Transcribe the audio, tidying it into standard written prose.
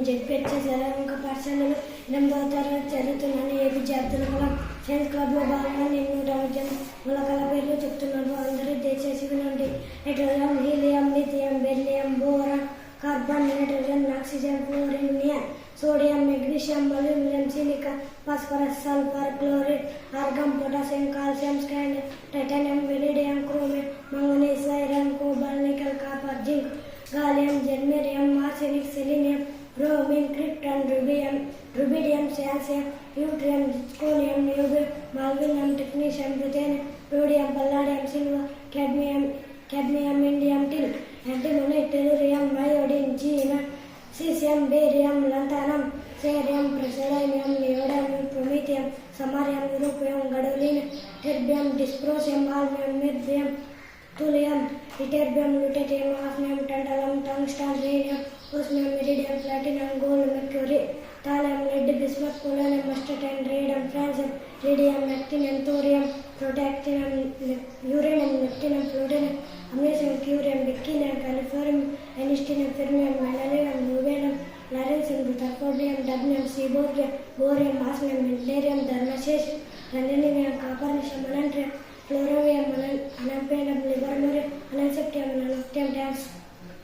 ZPHS Yelahanka పాఠశాలలో 8వ తరగతి చదువుతున్నాను. ఏపీజే అబ్దుల్ కలాం సైన్స్ క్లబ్లో భాగంగా నేను 100 మూలకాల పేర్లు చెప్తున్నాను. అందరూ దయచేసి వినండి. Nitrogen, helium, lithium, beryllium, boron, carbon, nitrogen, oxygen, fluorine, neon, sodium, magnesium, aluminium, silica, phosphorus, sulphur, chlorine, argon, potassium, calcium, scandium, titanium, vanadium, chromium, manganese, iron, cobalt, nickel, copper, zinc, gallium, germanium, arsenic, selenium, bromine, krypton, rubidium, strontium, yttrium, zirconium, niobium, molybdenum, technetium, ruthenium, rhodium, palladium, silver, cadmium, indium, tin, antimony, tellurium, iodine, xenon, cesium, barium, lanthanum, cerium, praseodymium, neodymium, promethium, samarium, europium, gadolinium, terbium, dysprosium, holmium, mercuryum, thulium, ytterbium, lutetium, hafnium, tantalum, tungsten, rhenium, osmium, iridium, platinum, gold, mercury, thallium, lead, bismuth, polonium, mustard, radium, francium, radium, actinium, thorium, protactinium, uranium, neptunium, plutonium, amnesium, curium, becquinium, californium, anistinum, fermium, malarium, nobelium, lawrencium, rutherfordium, dubnium, seaborgium, borium, osmium, metallium, darnasium, ranjanium, copernicium, molybdenum,